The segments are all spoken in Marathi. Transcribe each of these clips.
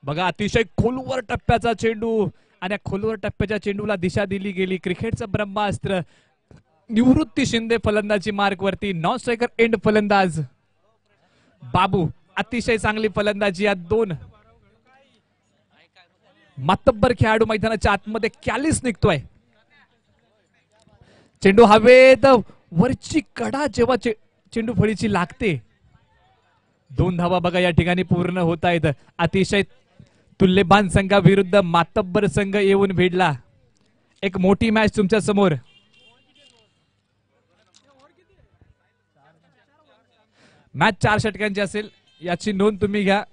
बघा अतिशय खोलवर टप्प्याचा चेंडू आणि खोलवर टप्प्याच्या चेंडूला दिशा दिली गेली. क्रिकेटचं ब्रह्मास्त्र. निवृत्ती शिंदे फलंदाजी मार्क वरती. नॉन स्ट्रायकर एंड फलंदाज बाबू. अतिशय चांगली फलंदाजी या दोन मातब्बर खेळाडू मैदानाच्या आतमध्ये. कॅलिस निघतोय. चेंडू हवेत. वरची कडा जेव्हा चेंडू फळीची लागते. 2 धावा बघा या ठिकाणी पूर्ण होत आहेत. अतिशय तुल्यबान संघाविरुद्ध मातब्बर संघ येऊन भिडला. एक मोठी मॅच तुमच्या समोर. मॅच 4 षटकांची असेल याची नोंद तुम्ही घ्या.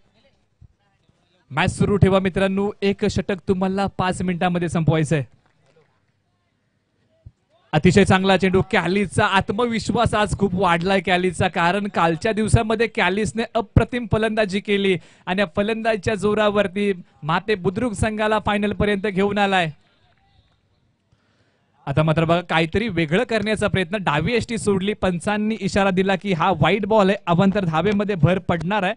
मॅच सुरू ठेवा मित्रांनो. एक षटक तुम्हाला 5 मिनिटांमध्ये संपवायचं आहे. अतिशय चांगला चेंडू. कॅलिसचा आत्मविश्वास आज खूप वाढलाय कॅलिसचा, कारण कालच्या दिवसामध्ये कॅलिसने अप्रतिम फलंदाजी केली आणि या फलंदाजीच्या जोरावरती माते बुद्रुक संघाला फायनल पर्यंत घेऊन आलाय. आता मात्र बघा काहीतरी वेगळं करण्याचा प्रयत्न. डावी एसटी सोडली. पंचांनी इशारा दिला की हा वाईट बॉल आहे. अवांतर धावेमध्ये भर पडणार आहे.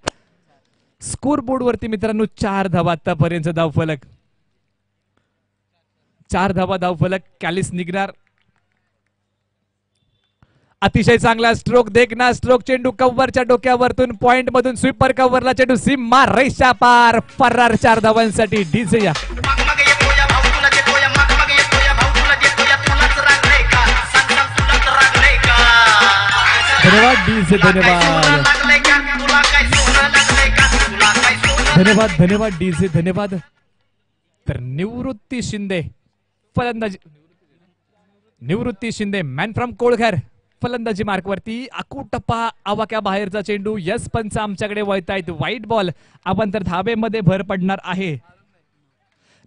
स्कोर बोर्ड वरती मित्रांनो 4 धावा आतापर्यंत धावफलक. 4 धावा धावफलक. कॅलिस निघणार. अतिशय चांगला स्ट्रोक. देखना स्ट्रोक. चेंडू कव्हरच्या डोक्यावरतून पॉइंट मधून स्वीपर कव्हरला चेंडू सीमा रेषा पार. फरार 4 धावांसाठी डीजे. या धन्यवाद डीजे. धन्यवाद धन्यवाद धन्यवाद डीजे. धन्यवाद. तर निवृत्ती शिंदे फलंदाजी. निवृत्ती शिंदे मॅन फ्रॉम कोळघर फलंदाजी मार्क वरती. अकुटप्पा आवाक्या बाहेरचा चेंडू. यस पंच आमच्याकडे वळतायत. वाईट बॉल. अवांतर धावेमध्ये भर पडणार आहे.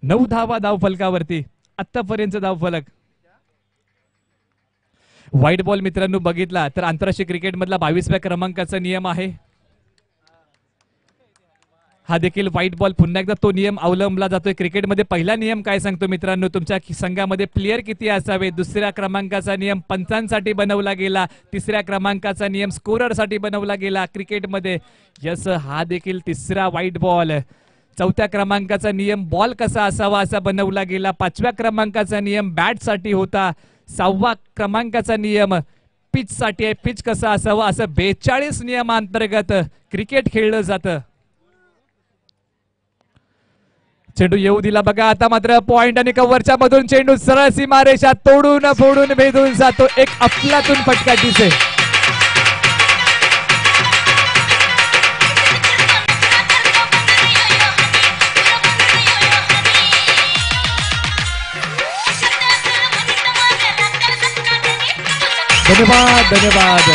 9 धावा धावफलकावरती आतापर्यंत धावफलक. व्हाईट बॉल मित्रांनो बघितला तर आंतरराष्ट्रीय क्रिकेट मधला 22व्या क्रमांकाचा नियम आहे. हा देखील व्हाईट बॉल. पुन्हा एकदा तो नियम अवलंबला जातोय. क्रिकेटमध्ये पहिला नियम काय सांगतो मित्रांनो, तुमच्या संघामध्ये प्लेयर किती असावे. दुसऱ्या क्रमांकाचा नियम पंचांसाठी बनवला गेला. तिसऱ्या क्रमांकाचा नियम स्कोररसाठी बनवला गेला क्रिकेटमध्ये. यस हा देखील तिसरा व्हाईट बॉल. 4थ्या क्रमांकाचा नियम बॉल कसा असावा असा बनवला गेला. 5व्या क्रमांकाचा नियम बॅट साठी होता. 6व्या क्रमांकाचा नियम पिच साठी आहे. पिच कसा असावा असं 42 नियमांतर्गत क्रिकेट खेळलं जातं. चेंडू येऊ दिला बघा. आता मात्र पॉइंट आणि कव्हरच्या मधून चेंडू सरळ सीमारेषा तोडून फोडून भेदून जातो. एक अफलातून फटका दिसे. धन्यवाद धन्यवाद.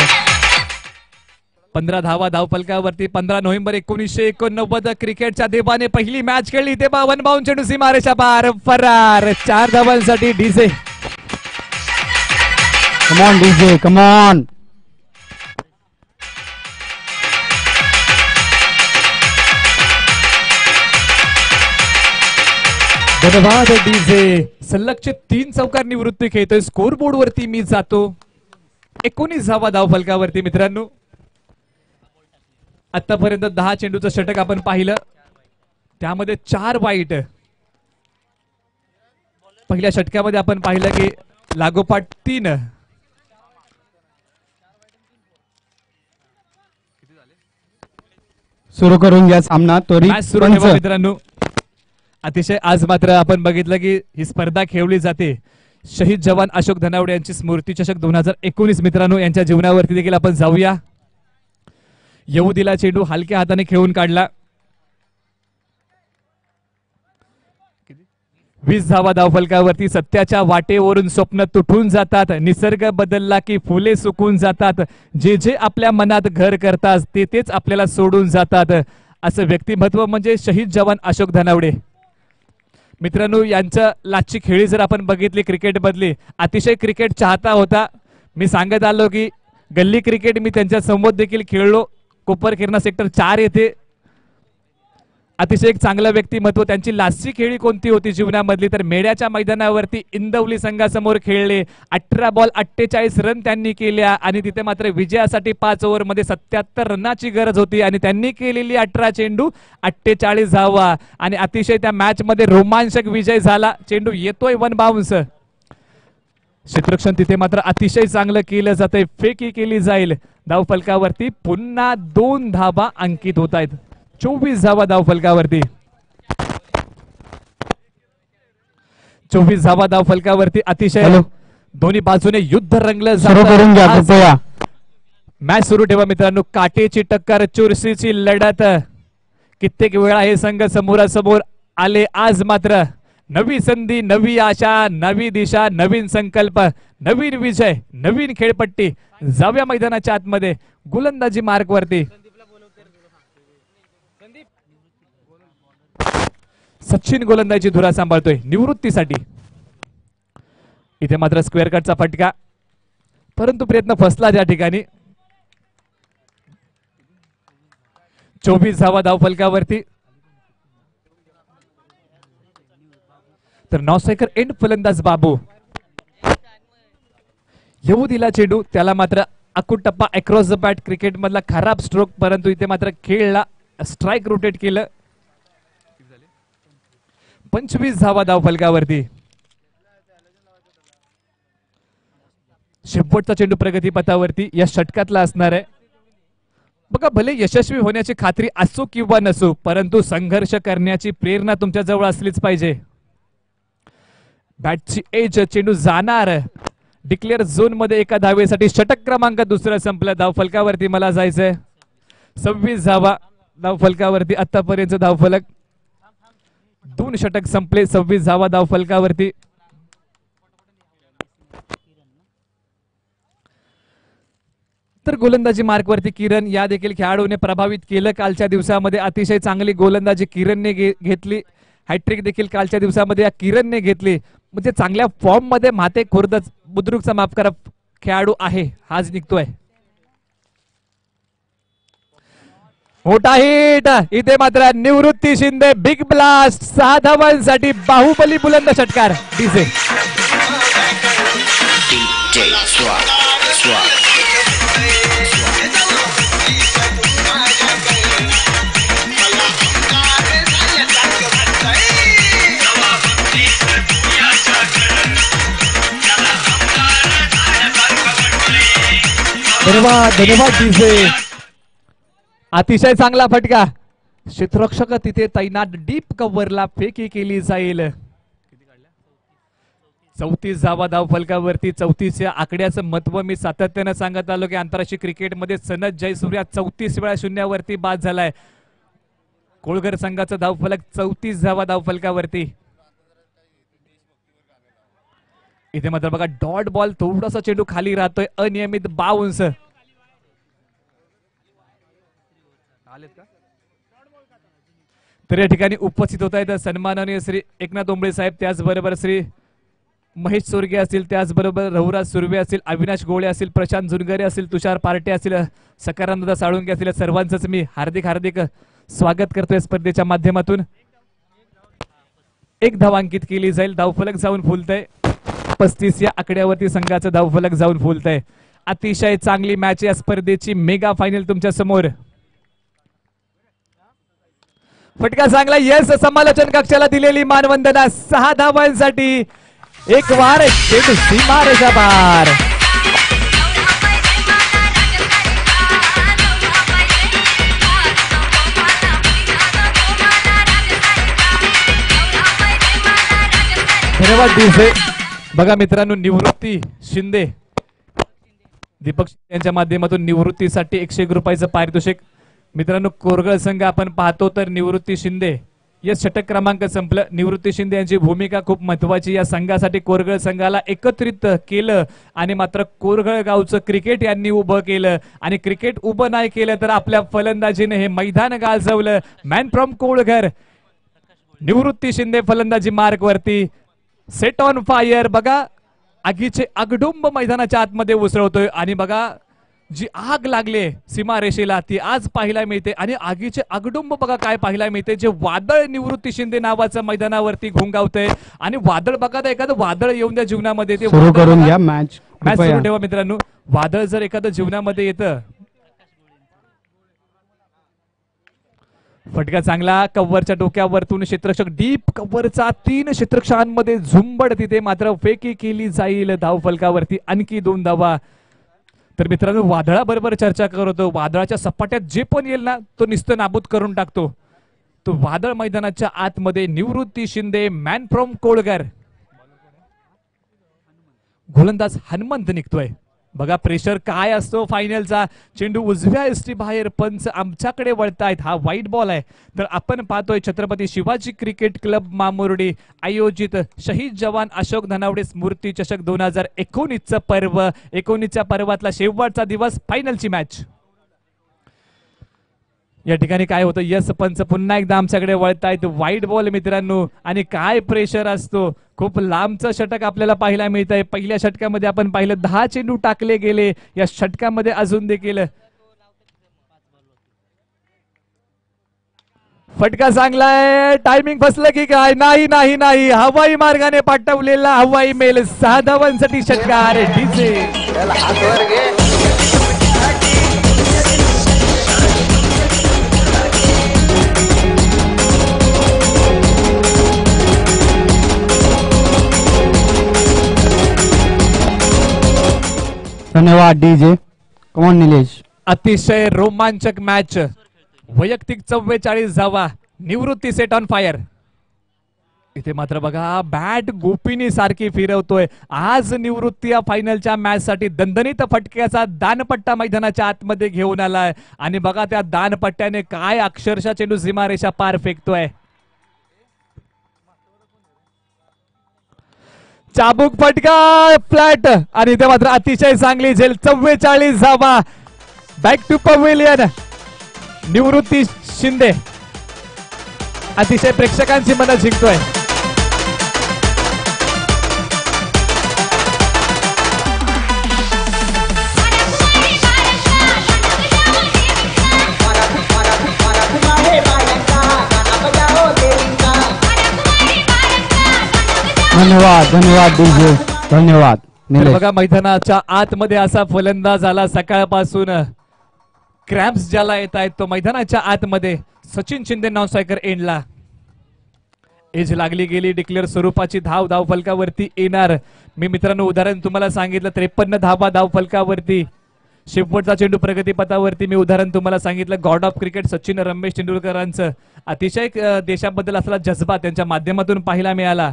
15 धावा धावफलकावरती. 15 नोव्हेंबर 1989 क्रिकेटच्या देवाने पहिली मॅच खेळली तेव्हा वन बाउंड चेंडू सीमारेषा पार. फरार 4 धावांसाठी DJ. Come on DJ come on. धन्यवाद डीजे. सलगचे 3 चौकार निवृत्ती खेळतोय. स्कोर बोर्ड वरती मी जातो 19 धावा धावफलकावरती मित्रांनो. आतापर्यंत 10 चेंडूचं षटक आपण पाहिलं. त्यामध्ये 4 वाईट. पहिल्या षटकामध्ये आपण पाहिलं की लागोपाठ 3. सुरू करून घ्या सामना. मॅच सुरू ठेवा मित्रांनो. अतिशय आज मात्र आपण बघितलं की ही स्पर्धा खेळली जाते शहीद जवान अशोक धनावडे यांची स्मृती चषक 2019 मित्रांनो. यांच्या जीवनावरती देखील आपण जाऊया. येऊ दिला चेंडू. हलक्या हाताने खेळून काढला. 20 धावा धावफलकावरती. सत्याच्या वाटेवरून स्वप्न तुटून जातात. निसर्ग बदलला की फुले सुकून जातात. जे जे आपल्या मनात घर करतात ते तेच आपल्याला सोडून जातात. असं व्यक्तिमत्व म्हणजे शहीद जवान अशोक धनावडे मित्रांनो. यांच्या लाचची खेळी जर आपण बघितली क्रिकेट मधली, अतिशय क्रिकेट चाहता होता. मी सांगत आलो की गल्ली क्रिकेट मी त्यांच्या समोर देखील खेळलो. कोपरखिरणा सेक्टर 4 येथे अतिशय एक चांगलं व्यक्तिमत्व. त्यांची लास्टची खेळी कोणती होती जीवनामधली तर मेड्याच्या मैदानावरती इंदवली संघासमोर खेळले. 18 बॉल 48 रन त्यांनी केल्या आणि तिथे मात्र विजयासाठी 5 ओव्हरमध्ये 77 रनाची गरज होती आणि त्यांनी केलेली 18 चेंडू 48 धावा आणि अतिशय त्या मॅच मध्ये रोमांचक विजय झाला. चेंडू येतोय 1 बाउन्स. क्षेत्ररक्षण तिथे मात्र अतिशय चांगलं केलं जातंय. फेकी केली जाईल. धावफलकावरती पुन्हा 2 धावा अंकित होत आहेत. 24 धावा धावफलकावरती. 24 धावा धावफलकावरती. अतिशय दोन्ही बाजूने युद्ध रंगलं जातं. मॅच सुरू ठेवा मित्रांनो. काटेची टक्कर, चुरशीची लढत. कित्येक वेळा हे संघ समोरासमोर आले. आज मात्र नवी संधी, नवी आशा, नवी दिशा, नवीन संकल्प, नवीन विजय, नवीन खेळपट्टी. जाऊया मैदानाच्या आतमध्ये. गोलंदाजी मार्क वरती सचिन गोलंदाजी धुरा सांभाळतोय निवृत्तीसाठी. इथे मात्र स्क्वेअर कटचा फटका, परंतु प्रयत्न फसला त्या ठिकाणी. 24 धावा धावफलकावरती. तर नॉस्ट्रायकर एंड फलंदाज बाबू येऊ दिला चेंडू. त्याला मात्र अकुट टप्पा अक्रॉस द बॅट. क्रिकेट मधला खराब स्ट्रोक, परंतु इथे मात्र खेळला. स्ट्राइक रोटेट केलं. 25 धावा धावफलकावरती. शेवटचा चेंडू प्रगतीपथावरती या षटकातला असणार आहे. बघा, भले यशस्वी होण्याची खात्री असो किंवा नसो, परंतु संघर्ष करण्याची प्रेरणा तुमच्या जवळ असलीच पाहिजे. बॅटची एज, चेंडू जाणार डिक्लेअर झोन मध्ये. एका धावेसाठी षटक क्रमांक दुसरा संपला. धावफलकावरती मला जायचंय. 26 धावा धावफलकावरती. आतापर्यंत धावफलक 2 षटक संपले. 26 धावा धावफलकावरती. तर गोलंदाजी मार्कवरती किरण या देखील खेळाडूने प्रभावित केलं. कालच्या दिवसामध्ये अतिशय चांगली गोलंदाजी किरणने घेतली. हॅट्रिक देखील कालच्या दिवसामध्ये या किरणने घेतली. म्हणजे चांगल्या फॉर्म मध्ये माते खुर्द बुद्रुकचा माफ करा खेळाडू आहे. हाच निघतोय. मोठा हिट. इथे मात्र निवृत्ती शिंदे बिग ब्लास्ट. 6 धावांसाठी बाहुबली बुलंद षटकार. डीजे धन्यवाद, धन्यवाद डीजे. अतिशय चांगला फटका. क्षेत्ररक्षक तिथे तैनात. डीप कव्हरला फेकी केली जाईल. 34 धावा धावफलकावरती. 34 या आकड्याचं महत्व मी सातत्यानं सांगत आलो की आंतरराष्ट्रीय क्रिकेटमध्ये सनद जयसूर्या 34 वेळा शून्यावरती बाद झालाय. कोळगर संघाचा धावफलक 34 धावा धावफलकावरती. इथे मात्र बघा डॉट बॉल, थोडासा चेंडू खाली राहतोय. अनियमित बाउन्स. तर या ठिकाणी उपस्थित होत आहेत सन्माननीय श्री एकनाथ ओंबळे साहेब, त्याचबरोबर श्री महेश सोरगे असतील, त्याचबरोबर रघुराज सुर्वे असतील, अविनाश गोळे असतील, प्रशांत झुनगरे असतील, तुषार पार्टे असतील, सकारानंद साळुंके असतील. सर्वांचंच मी हार्दिक हार्दिक स्वागत करतोय स्पर्धेच्या माध्यमातून. 1 धाव अंकित केली जाईल. धावफलक जाऊन फुलतंय. 35 या आकड्यावरती संघाचं धावफलक जाऊन फुलतंय. अतिशय चांगली मॅच या स्पर्धेची. मेगा फायनल तुमच्या समोर. फटका चांगला. यस, समालोचन कक्षाला दिलेली मानवंदना. 6 धावांसाठी. एक वार चेंडू सीमारेषा पार. धन्यवाद डीजे. बघा मित्रांनो, निवृत्ती शिंदे दीपक यांच्या माध्यमातून निवृत्तीसाठी 101 रुपयाचं पारितोषिक. मित्रांनो, कोरगळ संघ आपण पाहतो तर निवृत्ती शिंदे या षटक क्रमांक संपलं. निवृत्ती शिंदे यांची भूमिका खूप महत्वाची. या संघासाठी कोरगळ संघाला एकत्रित केलं आणि मात्र कोरगळ गावचं क्रिकेट यांनी उभं केलं. आणि क्रिकेट उभं नाही केलं तर आपल्या फलंदाजीने हे मैदान गाजवलं. मॅन फ्रॉम कोळघर निवृत्ती शिंदे फलंदाजी मार्क वरती. Set on fire. बघा आगीचे अगडुंब मैदानाच्या आतमध्ये उसळवतोय आणि बघा जी आग लागली सीमारेषेला ती आज पाहायला मिळते आणि आगीचे आगडुंब बघा काय पाहायला मिळते. जे वादळ निवृत्ती शिंदे नावाचं मैदानावरती घोंगावतंय आणि वादळ बघा तर एखादं वादळ येऊन द्या जीवनामध्ये ते सुरू करून घ्या मॅच. मॅच सुरू ठेवा मित्रांनो. वादळ जर एखादं जीवनामध्ये येतं. फटका चांगला कव्हरच्या डोक्यावरतून क्षेत्ररक्षक डीप कव्हरचा 3 क्षेत्ररक्षकांमध्ये झुंबड तिथे मात्र फेकी केली जाईल धाव फलकावरती आणखी 2 धावा. तर मित्रांनो वादळाबरोबर चर्चा करतो. वादळाच्या सपाट्यात जे पण येईल ना तो निस्तं नाबूद करून टाकतो. तो वादळ मैदानाच्या आतमध्ये निवृत्ती शिंदे मॅन फ्रॉम कोळगर. गोलंदाज हनुमंत निघतोय. बघा प्रेशर काय असतो फायनलचा. चेंडू उजव्या एसटी बाहेर पंच आमच्याकडे वळतायत. हा वाईट बॉल आहे. तर आपण पाहतोय छत्रपती शिवाजी क्रिकेट क्लब मामुर्डी आयोजित शहीद जवान अशोक धनावडे स्मृती चषक 2019चं पर्व. 19च्या पर्वातला शेवटचा दिवस फायनलची मॅच. या ठिकाणी काय होतं यस पंच पुन्हा एकदा आमच्याकडे वळतायत. वाईट बॉल मित्रांनो आणि काय प्रेशर असतो. खूप लांबचं षटक आपल्याला पाहायला मिळत आहे. पहिल्या षटकामध्ये आपण पाहिलं 10 चेंडू टाकले गेले. या षटकामध्ये अजून देखील फटका चांगलाय. टायमिंग फसलं की काय. नाही नाही नाही हवाई मार्गाने पाठवलेला हवाई मेल 6 धावांसाठी षटकार डीजे. धन्यवाद डीजे. कमॉन निलेश. अतिशय रोमांचक मॅच. वैयक्तिक 44 धावा. निवृत्ती सेट ऑन फायर. इथे मात्र बघा बॅट गोपिनी सारखी फिरवतोय. आज निवृत्ती या फायनलच्या मॅच साठी दणदणीत फटक्याचा दानपट्टा मैदानाच्या आतमध्ये घेऊन आलाय आणि बघा त्या दानपट्ट्याने काय अक्षरशः चेंडू सीमारेषा पार फेकतोय. चाबूक फटका फ्लॅट आणि इथे मात्र अतिशय चांगली झेल. 44 धावा. Back to pavilion. Nivrutti Shinde अतिशय प्रेक्षकांची मनं जिंकतोय. धन्यवाद धन्यवाद डीजे. धन्यवाद निलेश. बघा मैदानाच्या आतमध्ये असा फलंदाज आला सकाळपासून. क्रॅम्प्स ज्याला येत आहेत तो मैदानाच्या आतमध्ये. सचिन शिंदे नॉन स्ट्रायकर एंडला. एज लागली गेली. डिक्लेअर स्वरूपाची धाव धाव फलकावरती येणार. मी मित्रांनो उदाहरण तुम्हाला सांगितलं 53 धावा धाव फलकावरती. शेवटचा चेंडू प्रगतीपथावरती मी उदाहरण तुम्हाला सांगितलं God of cricket Sachin Ramesh तेंडुलकरांचं. अतिशय देशाबद्दल असलेला जज्बा त्यांच्या माध्यमातून पाहायला मिळाला.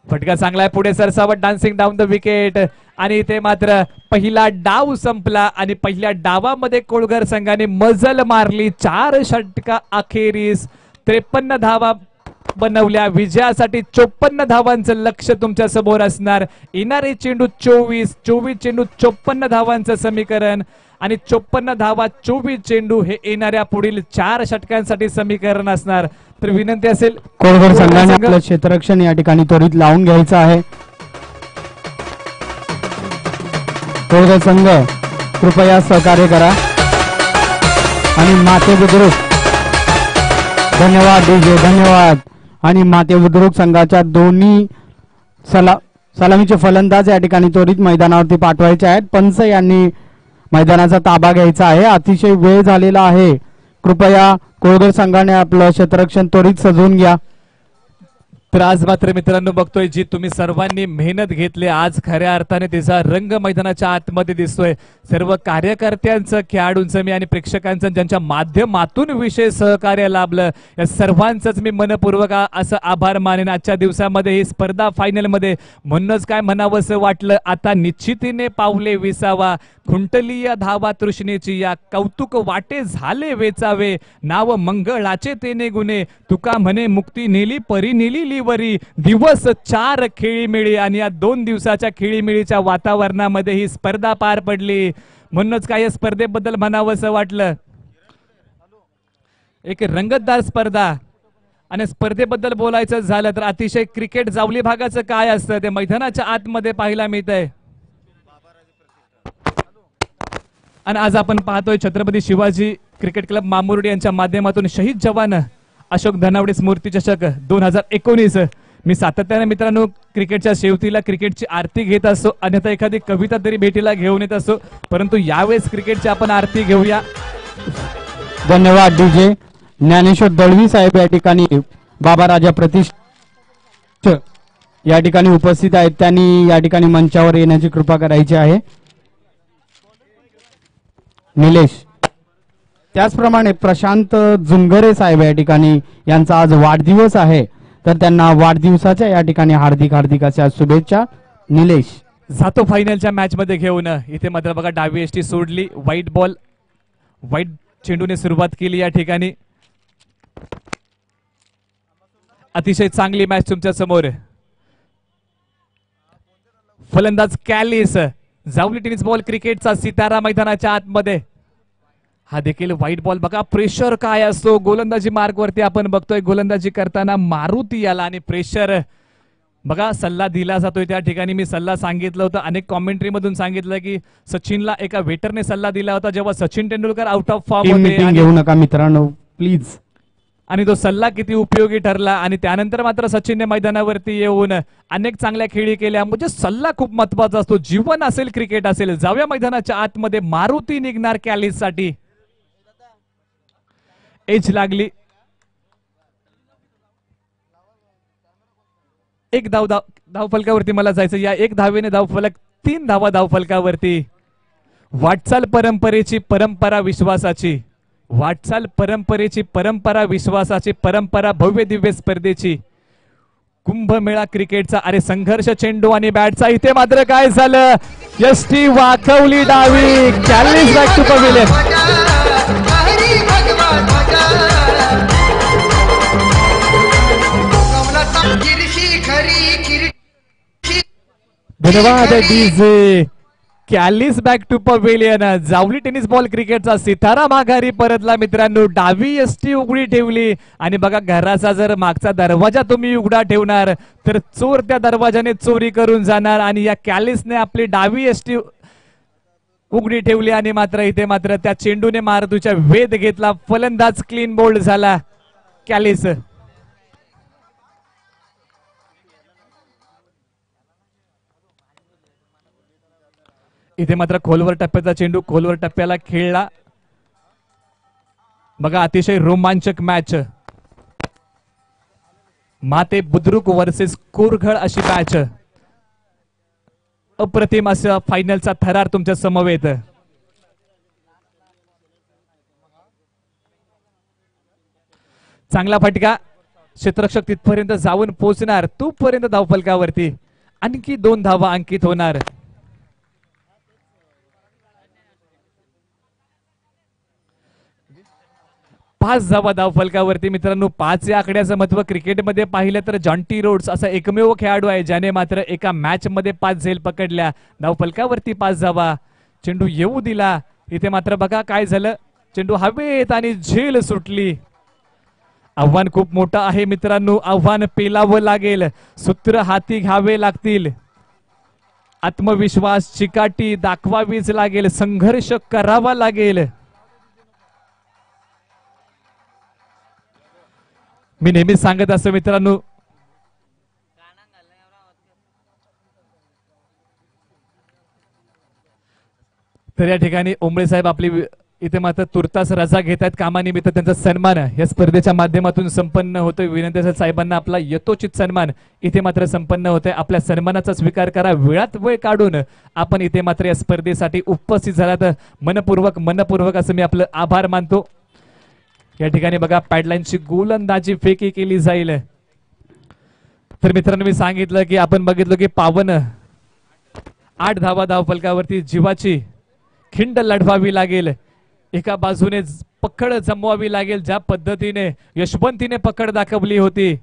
फटका चांगला आहे. पुढे सरसावट डान्सिंग डाऊन द विकेट आणि इथे मात्र पहिला डाव संपला आणि पहिल्या डावामध्ये कोळगर संघाने मजल मारली. 4 षटका अखेरीस 53 धावा बनवल्या. विजयासाठी 54 धावांचं लक्ष तुमच्या समोर असणार. येणारे चेंडू 24 चेंडू 54 धावांचं समीकरण आणि 54 धावा 24 चेंडू हे येणाऱ्या पुढील 4 षटकांसाठी समीकरण असणार. तर विनंती असेल कोळगर संघाने आपलं क्षेत्ररक्षण या ठिकाणी त्वरित लावून घ्यायचं आहे. कोळगर संघ कृपया सहकार्य करा आणि माते बुद्रुक. धन्यवाद डीजे. धन्यवाद. आणि माते बुद्रुक संघाच्या दोन्ही सलामीचे फलंदाज या ठिकाणी त्वरित मैदानावरती पाठवायचे आहेत. पंच यांनी मैदानाचा ताबा घ्यायचा आहे. अतिशय वेळ झालेला आहे. कृपया कोळगर संघाने आपलं क्षेत्ररक्षण त्वरित सजवून घ्या. तर आज मात्र मित्रांनो बघतोय जी तुम्ही सर्वांनी मेहनत घेतली आज खऱ्या अर्थाने त्याचा रंग मैदानाच्या आतमध्ये दिसतोय. सर्व कार्यकर्त्यांचं खेळाडूंचं मी आणि प्रेक्षकांचं ज्यांच्या माध्यमातून विशेष सहकार्य लाभलं या सर्वांचंच मी मनपूर्वक असं आभार मानेन. आजच्या दिवसामध्ये ही स्पर्धा फायनल मध्ये म्हणूनच काय म्हणावंसं वाटलं आता निश्चितीने पावले विसावा. खुंटली या धावा तृष्णेची या कौतुक वाटे झाले वेचावे. नाव मंगळाचे तेने गुणे तुका म्हणे मुक्ती नेली परी नेली वरी. दिवस 4 खेळीमेळी आणि या 2 दिवसाच्या खेळीमेळीच्या वातावरणामध्ये ही स्पर्धा पार पडली. म्हणूनच काय स्पर्धेबद्दल म्हणावंसं वाटलं. एक रंगतदार स्पर्धा आणि स्पर्धेबद्दल बोलायचं झालं तर अतिशय क्रिकेट जावली भागाचं काय असतं ते मैदानाच्या आतमध्ये पाहायला मिळतंय. आणि आज आपण पाहतोय छत्रपती शिवाजी क्रिकेट क्लब मामुर्डी यांच्या माध्यमातून शहीद जवान अशोक धनावडे स्मृती चषक 2019. मी सातत्याने मित्रांनो क्रिकेटच्या शेवटीला क्रिकेटची आरती घेत असतो, अन्यथा एखादी कविता तरी भेटीला घेऊन येत असतो, परंतु यावेळेस क्रिकेटची आपण आरती घेऊया. धन्यवाद डीजे. ज्ञानेश्वर दळवी साहेब या ठिकाणी बाबा राजा प्रतिष्ठ या ठिकाणी उपस्थित आहेत, त्यांनी या ठिकाणी मंचावर येण्याची कृपा करायची आहे. निलेश. त्याचप्रमाणे प्रशांत जुंगरे साहेब या ठिकाणी यांचा आज वाढदिवस आहे, तर त्यांना वाढदिवसाच्या या ठिकाणी हार्दिक हार्दिक अशा शुभेच्छा. निलेश जातो फायनलच्या मॅच मध्ये घेऊन. इथे मात्र बघा डावी एसटी सोडली, वाईट चेंडूने सुरुवात केली या ठिकाणी. अतिशय चांगली मॅच तुमच्या समोर. फलंदाज कॅलिस, जावली टेनिस बॉल क्रिकेटचा सितारा मैदानाच्या आतमध्ये. हा देखील व्हाईट बॉल. बघा प्रेशर काय असतो गोलंदाजी मार्ग वरती आपण बघतोय, गोलंदाजी करताना मारुती याला आणि प्रेशर बघा सल्ला दिला जातोय त्या ठिकाणी. मी सल्ला सांगितलं होतं, अनेक कॉमेंट्री मधून सांगितलं की सचिनला एका वेटरने सल्ला दिला होता जेव्हा Sachin Tendulkar out of form होते. घेऊ नका मित्रांनो प्लीज. आणि तो सल्ला किती उपयोगी ठरला आणि त्यानंतर मात्र सचिनने मैदानावरती येऊन अनेक चांगल्या खेळी केल्या. म्हणजे सल्ला खूप महत्वाचा असतो, जीवन असेल क्रिकेट असेल. जाऊया मैदानाच्या आतमध्ये. मारुती निघणार कॅलिस साठी. एज लागली. एक धावफलकावरती मला जायचं. या एक धावेने धावफलक, 3 धावा धावफलकावरती. वाटचाल परंपरेची परंपरा विश्वासाची, वाटचाल परंपरेची परंपरा विश्वासाची, परंपरा भव्य दिव्य स्पर्धेची, कुंभमेळा क्रिकेटचा. अरे संघर्ष चेंडू आणि बॅटचा. इथे मात्र काय झालं, एसटी वाकवली डावी. Kallis back to pavilion. धन्यवाद डीजे. Kallis back to pavilion. जावली टेनिस बॉल क्रिकेटचा सितारा माघारी परतला मित्रांनो. डावी एसटी उघडी ठेवली आणि बघा घराचा जर मागचा दरवाजा तुम्ही उघडा ठेवणार तर चोर त्या दरवाजाने चोरी करून जाणार. आणि या कॅलिसने आपली डावी एसटी उघडी ठेवली आणि मात्र इथे मात्र त्या चेंडूने मारुतीच्या वेध घेतला. फलंदाज क्लीन बोल्ड झाला कॅलिस. इथे मात्र खोलवर टप्प्याचा चेंडू खोलवर टप्प्याला खेळला. बघा अतिशय रोमांचक मॅच. माते बुद्रुक वर्सेस कोरघळ अशी मॅच. अप्रतिम असं फायनलचा थरार तुमच्या समवेत. चांगला फटका. क्षेत्ररक्षक तिथपर्यंत जाऊन पोहोचणार, तोपर्यंत धावफलकावरती आणखी 2 धावा अंकित होणार. पाच धावा धावफलकावरती मित्रांनो. 5 या आकड्याचं महत्व क्रिकेटमध्ये पाहिलं तर जॉन्टी रोड्स असा एकमेव खेळाडू आहे ज्याने मात्र एका मॅच मध्ये 5 झेल पकडल्या. धावफलकावरती 5 धावा. चेंडू येऊ दिला. इथे मात्र बघा काय झालं, चेंडू हवेत आणि झेल सुटली. आव्हान खूप मोठं आहे मित्रांनो. आव्हान पेलावं लागेल, सूत्र हाती घ्यावे लागतील, आत्मविश्वास चिकाटी दाखवावीच लागेल, संघर्ष करावा लागेल. मी नेहमीच सांगत असतो मित्रांनो, तर या ठिकाणी ओंबळे साहेब आपली इथे मात्र तुर्तास रजा घेत आहेत कामानिमित्त. त्यांचा सन्मान या स्पर्धेच्या माध्यमातून संपन्न होतोय. विनंती साहेबांना आपला यथोचित सन्मान इथे मात्र संपन्न होतोय. आपल्या सन्मानाचा स्वीकार करा. वेळात वेळ काढून आपण इथे मात्र या स्पर्धेसाठी उपस्थित झालात. मनपूर्वक असं मी आपलं आभार मानतो. या ठिकाणी बघा पॅडलाईनची गोलंदाजी फेकी केली जाईल. तर मित्रांनो मी सांगितलं की आपण बघितलं की पावन 8 धावा धावफलकावरती जीवाची खिंड लढवावी लागेल. एका बाजूने पकड जमवावी लागेल. ज्या पद्धतीने यशवंतीने पकड दाखवली होती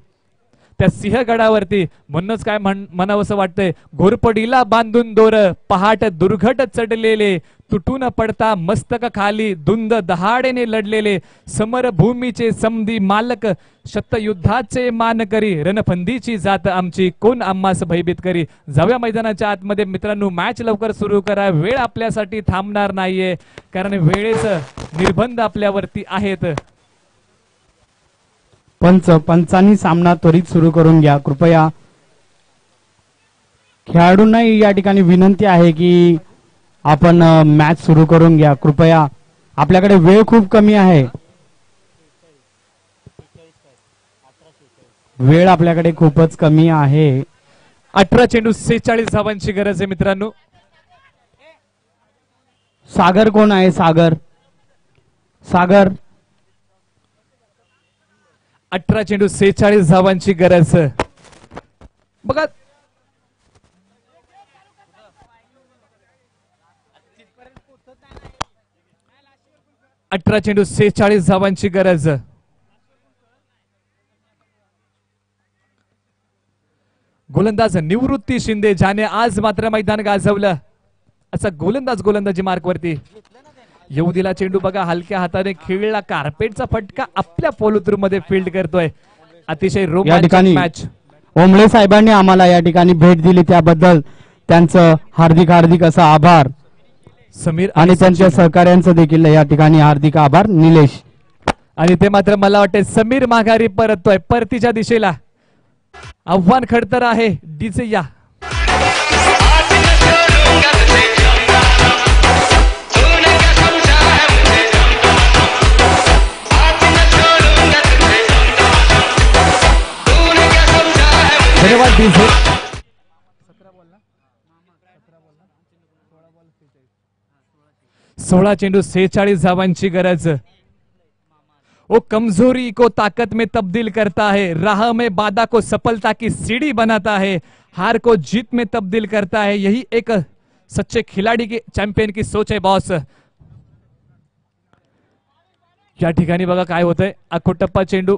त्या सिंहगडावरती. म्हणूनच काय म्हणावंसं वाटतंय, घोरपडीला बांधून दोर पहाट दुर्घट चढलेले, तुटून पडता मस्तक खाली धुंद दहाडेने लढलेले, समरभूमीचे समधी मालक शतयुद्धाचे मान करी, रणफंदीची जात आमची कोण आम्हास भयभीत करी. जाऊया मैदानाच्या आतमध्ये मित्रांनो, मॅच लवकर सुरू करा, वेळ आपल्यासाठी थांबणार नाहीये, कारण वेळेचं निर्बंध आपल्यावरती आहेत. पंचांनी सामना त्वरित सुरू करून घ्या कृपया. खेळाडूंना या ठिकाणी विनंती आहे की आपण मॅच सुरू करून घ्या कृपया, आपल्याकडे वेळ खूप कमी आहे. वेळ आपल्याकडे खूपच कमी आहे. 18 चेंडू 46 धावांची गरज आहे मित्रांनो. सागर कोण आहे? सागर 18 चेंडू 46 धावांची गरज. बघा 18 चेंडू 46 धावांची गरज. गोलंदाज निवृत्ती शिंदे ज्याने आज मात्र मैदान गाजवलं, असा गोलंदाजी मार्कवरती येऊ दिला चेंडू. बघा हलक्या हाताने खेळला, कार्पेटचा फटका आपल्या फॉलोथ्रू मध्ये फील्ड करतोय. अतिशय रोमांचक मॅच. ओंबळे साहेबांनी आम्हाला या ठिकाणी भेट दिली, त्याबद्दल त्यांचं हार्दिक असं आभार. समीर आणि त्यांच्या सहकार्यांचं देखील या ठिकाणी हार्दिक आभार. निलेश आणि ते मात्र मला वाटते समीर माघारी परततोय परतीच्या दिशेला. आव्हान खडतर आहे. डीजे या धन्यवाद डीजे. 16 चेंडू 46 धावांची गरज. वो कमजोरी को ताकत में तब्दील करता है, राह में बाधा को सफलता की सीढ़ी बनाता है, हार को जीत में तब्दील करता है, यही एक सच्चे खिलाड़ी की चॅम्पियन की सोच आहे बॉस. या ठिकाणी बघा काय होतंय. अकोटप्पा चेंडू,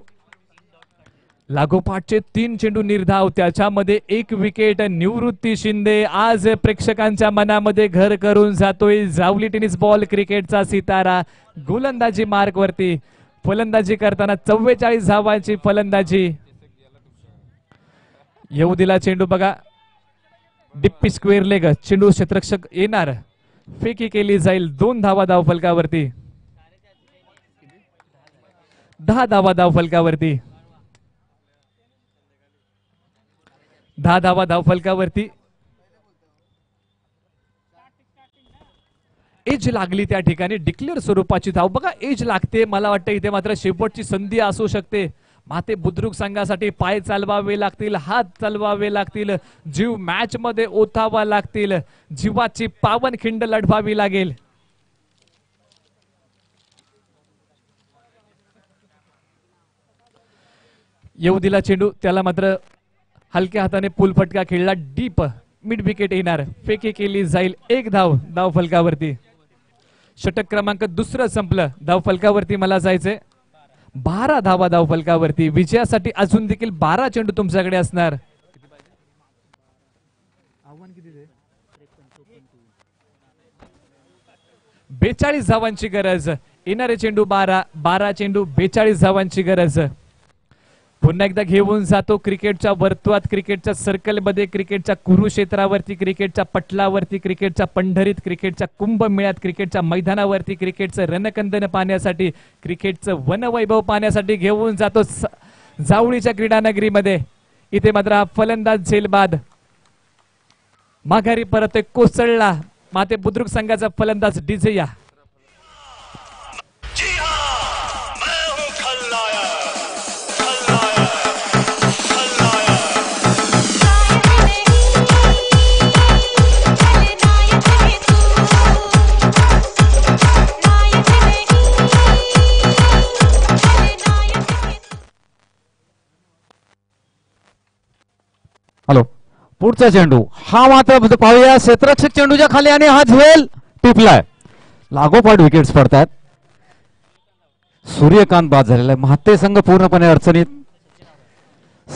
लागोपाठचे 3 चेंडू निर्धाव, त्याच्यामध्ये 1 विकेट. निवृत्ती शिंदे आज प्रेक्षकांच्या मनामध्ये घर करून जातोय. जावली टेनिस बॉल क्रिकेटचा सितारा गोलंदाजी मार्क वरती. फलंदाजी करताना 44 धावांची फलंदाजी. येऊ दिला चेंडू बघा, डिप्पी स्क्वेअर लेग. चेंडू क्षेत्ररक्षक येणार, फेकी केली जाईल. 2 धावा धाव फलकावरती. 10 धावा धाव फलकावरती. 10 धावा धाव फलकावरती. एज लागली त्या ठिकाणी, डिक्लेअर स्वरूपाची धाव. बघा एज लागते, मला वाटतं इथे मात्र शेवटची संधी असू शकते. माते बुद्रुक संघासाठी पाय चालवावे लागतील, हात चालवावे लागतील, जीव मॅच मध्ये ओतावा लागतील, जीवाची पावनखिंड लढवावी लागेल. येऊ दिला चेंडू, त्याला मात्र हलक्या हाताने पूल फटका खेळला. डीप मिड विकेट येणार, फेकी केली जाईल. 1 धाव धाव फलकावरती. षटक क्रमांक 2 संपलं. धाव फलकावरती मला जायचंय 12 धावा धाव फलकावरती. विजयासाठी अजून देखील 12 चेंडू तुमच्याकडे असणार. 42 धावांची गरज. येणारे चेंडू 12 चेंडू 42 धावांची गरज. पुन्हा एकदा घेऊन जातो क्रिकेटच्या वर्तुळात, क्रिकेटच्या सर्कलमध्ये, क्रिकेटच्या कुरुक्षेत्रावरती, क्रिकेटच्या पटलावरती, क्रिकेटच्या पंढरीत, क्रिकेटच्या कुंभमेळ्यात, क्रिकेटच्या मैदानावरती, क्रिकेटचं रणकंदन पाहण्यासाठी, क्रिकेटचं वनवैभव पाहण्यासाठी घेऊन जातो जावळीच्या क्रीडानगरीमध्ये. इथे मात्र हा फलंदाज झेलबाद माघारी परत कोसळला. माते बुद्रुक संघाचा फलंदाज डीजे या. हॅलो, पुढचा चेंडू हा मात्र पाहूया क्षेत्ररक्षक चेंडूच्या खाली आणि हा झेल टिपलाय. लागोपाठ विकेट्स पडतात. सूर्यकांत बाद झालेला आहे. महाते संघ पूर्णपणे अडचणीत.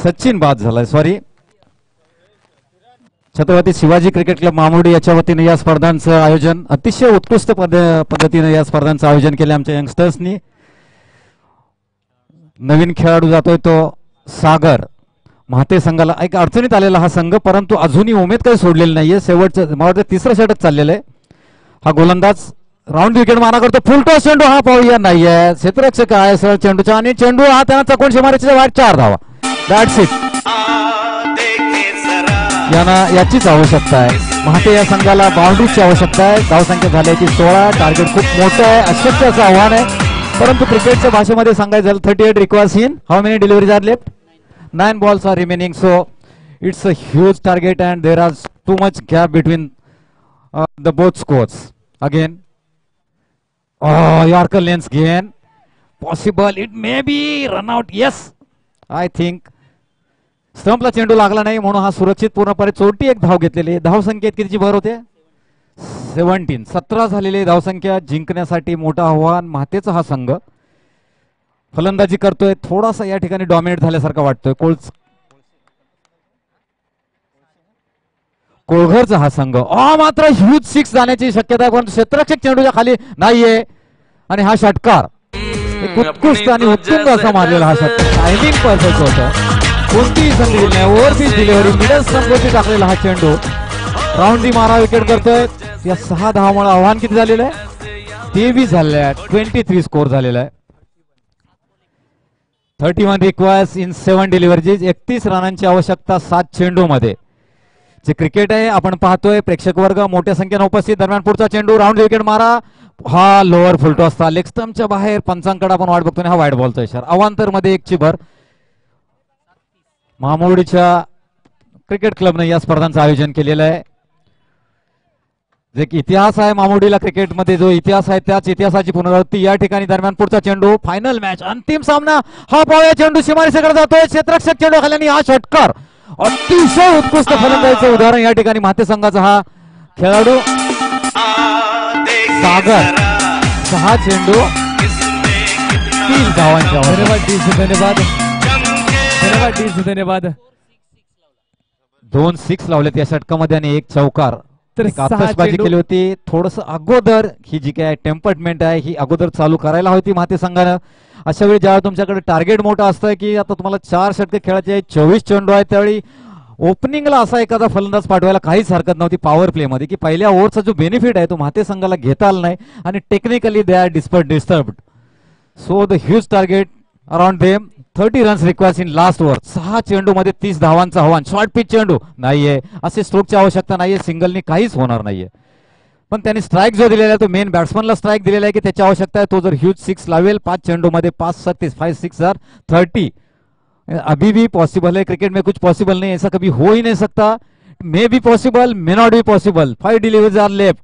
सचिन बाद झालाय, sorry. Chhatrapati Shivaji cricket club Mamurdi याच्या वतीने या स्पर्धांचं आयोजन अतिशय उत्कृष्ट पद्धतीने या स्पर्धांचं आयोजन केलं आमच्या यंगस्टर्सनी. नवीन खेळाडू जातोय तो सागर. महाते संघाला एक अडचणीत आलेला हा संघ, परंतु अजूनही उमेद काही सोडलेली नाहीये. शेवटचं मला वाटतं तिसरं षटक चाललेलं आहे. हा गोलंदाज राऊंड विकेट मारा करतो. फुलटॉस चेंडू हा पाहूया नाहीये. क्षेत्ररक्षक आहे सरळ चेंडूचा आणि चेंडू हा त्यांना चकोन शेमारीच्या बाहेर 4 धावा. That's it. यांना याचीच आवश्यकता आहे. महाते या संघाला बाउंड्रीची आवश्यकता आहे. धावसंख्या झाल्याची 16. टार्गेट खूप मोठं आहे, अशक्य असं आव्हान आहे. परंतु क्रिकेटच्या भाषेमध्ये सांगायचं झालं 38 requires in how many deliveries are left. 9 balls are remaining, so it's a huge target and there is too much gap between the both scores. Again, Yorker lens gain possible, it may be run out. Yes, I think स्टंपला चेंडू लागला नाही म्हणून हा सुरक्षित पूर्णपणे 41 धाव घेतलेली. धावसंख्येत कितीची भर होते 17 झालेली धावसंख्या जिंकण्यासाठी मोठं आव्हान महातेचा हा संघ. फलंदाजी करतोय, थोडासा या ठिकाणी डॉमिनेट झाल्यासारखा वाटतोय. कोळघरचा हा संघ मात्र ह्यूज 6 जाण्याची शक्यता आहे, परंतु क्षेत्ररक्षक चेंडूच्या खाली नाहीये आणि हा षटकार उत्कृष्ट आणि उत्तुंग असा मारलेला हा षटकार. टायमिंग परफेक्ट होतं, कोणतीही संधी दिली नाही. ओव्हरपीच डिलिव्हरी मिडल स्टंपवरती टाकलेला हा चेंडू राऊंड मारा विकेट करतोय. या 6 धावामुळे आव्हान किती झालेलं आहे 23 झालेलं आहे. 23 स्कोर झालेला आहे. 31 रिक्वायर्स इन 7 डिलिव्हरीज. 31 रनांची आवश्यकता 7 चेंडू मध्ये. जे क्रिकेट आहे आपण पाहतोय, प्रेक्षक वर्ग मोठ्या संख्येने उपस्थित. दरम्यान पुढचा चेंडू राऊंड विकेट मारा हा लोअर फुलटॉसचा लेग स्टंपच्या बाहेर. पंचांकडे आपण वाट बघतोय. हा वाईट बॉलचा इशारा. अवांतर मध्ये 1 ची भर. मामुर्डीच्या क्रिकेट क्लबने या स्पर्धांचं आयोजन केलेलं आहे. जे इतिहास आहे मामुर्डीला क्रिकेटमध्ये, जो इतिहास आहे त्याच इतिहासाची पुनरावृत्ती या ठिकाणी. दरम्यान पुढचा चेंडू फायनल मॅच अंतिम सामना हा पावया चेंडू सीमारेषेकडे जातोय. क्षेत्ररक्षक चेंडू खाली हा षटकार अतिशय उत्कृष्ट फलंदाजीचं उदाहरण या ठिकाणी महाते संघाचा हा खेळाडू सागर. 6 चेंडू 30 धावांच्या. धन्यवाद धन्यवाद. 2 6 लावलेत या षटकामध्ये आणि 1 चौकार. तर आतषबाजी केली होती. थोडस अगोदर ही जी काय टेम्परमेंट आहे ही अगोदर चालू करायला होती महाते संघानं. अशा वेळी ज्यावेळी तुमच्याकडे टार्गेट मोठं असतं की आता तुम्हाला 4 षटके खेळायचे आहेत, 24 चेंडू आहेत, त्यावेळी ओपनिंगला असा एखादा फलंदाज पाठवायला काहीच हरकत नव्हती पॉवर प्ले मध्ये, की पहिल्या ओव्हरचा जो बेनिफिट आहे तो महाते संघाला घेता आला नाही आणि technically they are disturbed. So the huge target around them. 30 runs requires in last over. 6 चेंडू मध्ये 30 धावांचं आव्हान. शॉर्ट पिच चेंडू नाहीये, असे स्ट्रोकची आवश्यकता नाहीये, सिंगलनी काहीच होणार नाहीये. पण त्यांनी स्ट्राईक जो दिलेला आहे तो मेन बॅट्समनला स्ट्राईक दिलेला आहे की त्याची आवश्यकता आहे. तो जर ह्यूज 6 लावेल 5 चेंडू मध्ये 5 36 5 6 आर 30. अभी भी पॉसिबल है, क्रिकेट में कुछ पॉसिबल नहीं, ऐसा कभी हो ही नहीं सकता. May be possible, may not be possible. 5 deliveries are left.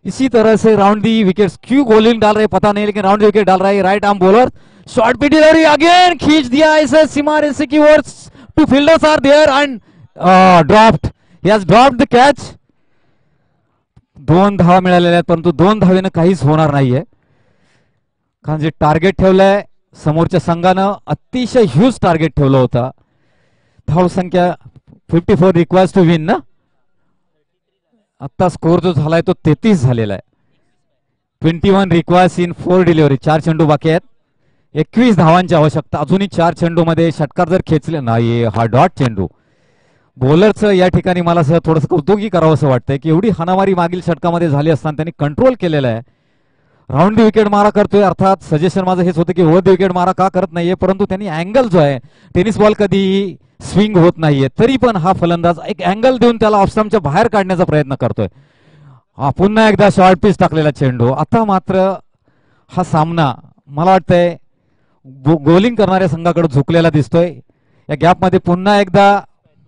इसी तरह से राउंड दी विकेट्स क्यों बॉलिंग डाल रहे पता नहीं, लेकिन राउंड विकेट डाल रहा है right arm bowler. Short pitch delivery again खींच दिया ऐसे सीमा रेसे की ओर. 2 fielders are there and dropped. He has dropped the catch. 2 धावा मिळालेल्या आहेत, परंतु 2 धावेनं काहीच होणार नाहीये. कारण जे टार्गेट ठेवलंय समोरच्या संघानं अतिशय ह्यूज टार्गेट ठेवलं होतं. धावसंख्या 54 रिक्वायर्स टू विन ना. आता स्कोर जो झालाय तो 33 झालेला आहे. 21 रिक्वायर्स इन 4 डिलिव्हरी. 4 चेंडू बाकी आहेत. 21 धावांची आवश्यकता. अजूनही 4 चेंडू मध्ये षटकार जर खेचले नाही, हा डॉट चेंडू. बॉलरचं या ठिकाणी मला असं थोडंसं कौतुकी करावं असं वाटतंय की एवढी हाणामारी मागील षटकामध्ये झाली असताना त्यांनी कंट्रोल केलेला आहे. राऊंड दी विकेट मारा करतोय. अर्थात सजेशन माझं हेच होतं की ओव्हर दी विकेट मारा का करत नाहीये, परंतु त्यांनी अँगल जो आहे, टेनिस बॉल कधी स्विंग होत नाहीये तरी पण हा फलंदाज एक अँगल देऊन त्याला ऑफस्टंपच्या बाहेर काढण्याचा प्रयत्न करतोय. हा पुन्हा एकदा शॉर्ट पिच टाकलेला चेंडू. आता मात्र हा सामना मला वाटतंय बॉलिंग करणाऱ्या संघाकडे झुकलेला दिसतोय. या गॅपमध्ये पुन्हा एकदा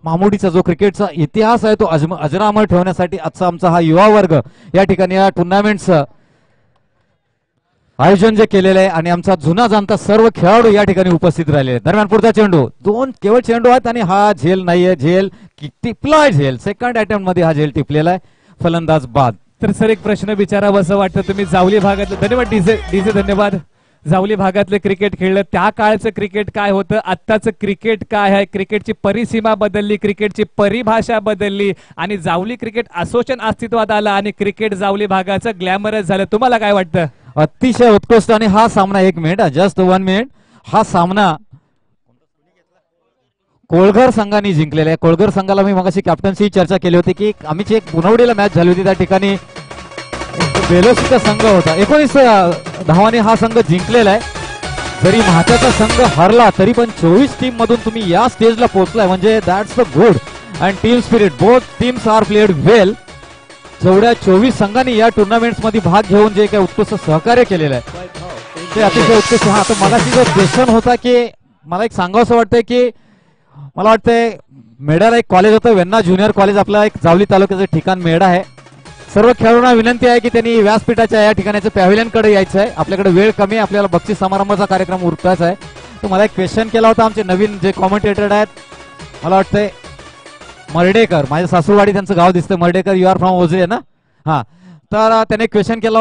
मामुर्डीचा जो क्रिकेटचा इतिहास आहे तो अजरामर ठेवण्यासाठी आजचा आमचा हा युवा वर्ग या ठिकाणी या टुर्नामेंटचं आयोजन जे केलेलं आहे आणि आमचा जुना जाणता सर्व खेळाडू या ठिकाणी उपस्थित राहिले. दरम्यान पुढचा चेंडू. 2 केवळ चेंडू आहेत आणि हा झेल नाहीये. झेल टिपलाय. झेल सेकंड अटेम्प्ट मध्ये हा झेल टिपलेला आहे. फलंदाज बाद. तर सर एक प्रश्न विचारावा असं वाटतं, तुम्ही जावली भागातलं. धन्यवाद डीजे धन्यवाद. जावली भागातलं क्रिकेट खेळलं, त्या काळचं क्रिकेट काय होतं, आत्ताचं क्रिकेट काय आहे, क्रिकेटची परिसीमा बदलली, क्रिकेटची परिभाषा बदलली आणि जावली क्रिकेट असोसिएशन अस्तित्वात आलं आणि क्रिकेट जावली भागाचं ग्लॅमरस झालं. तुम्हाला काय वाटतं? अतिशय उत्कृष्ट. आणि हा सामना, 1 मिनिट, जस्ट 1 मिनिट, हा सामना कोळघर संघाने जिंकलेला आहे. कोळघर संघाला मी मगाशी कॅप्टनशी चर्चा केली होती की आम्हीची एक पुनवडीला मॅच झाली होती, त्या ठिकाणी बेलोसीचा संघ होता, 19 धावांनी हा संघ जिंकलेला आहे. जरी महात्याचा संघ हरला तरी पण 24 टीम मधून तुम्ही या स्टेजला पोहोचलाय म्हणजे that's the good and team spirit. Both teams are played well. जेवढ्या 24 संघांनी या टुर्नामेंट्स मध्ये भाग घेऊन जे काही उत्कृष्ट सहकार्य केलेलं आहे ते अतिशय उत्कृष्ट. हा, तर मगाशी जो क्वेश्चन होता की मला एक सांगावंसं वाटतंय की मला वाटतंय मेडाला एक कॉलेज होतं, वेन्ना ज्युनियर कॉलेज, आपलं एक जावली तालुक्याचं ठिकाण मेढा आहे. सर्व खेळाडूंना विनंती आहे की त्यांनी व्यासपीठाच्या या ठिकाणाच्या पॅव्हिलियनकडे यायचं आहे. आपल्याकडे वेळ कमी आहे, आपल्याला बक्षीस समारंभाचा कार्यक्रम उरकायचा आहे. तर मला एक क्वेश्चन केला होता आमचे नवीन जे कॉमेंटेटर आहेत, मला वाटतंय मर्डेकर, माझ्या सासूरवाडी त्यांचं गाव दिसतं, मर्डेकर, यू आर फ्रॉम ओझे ना. हा, तर त्याने क्वेश्चन केला होता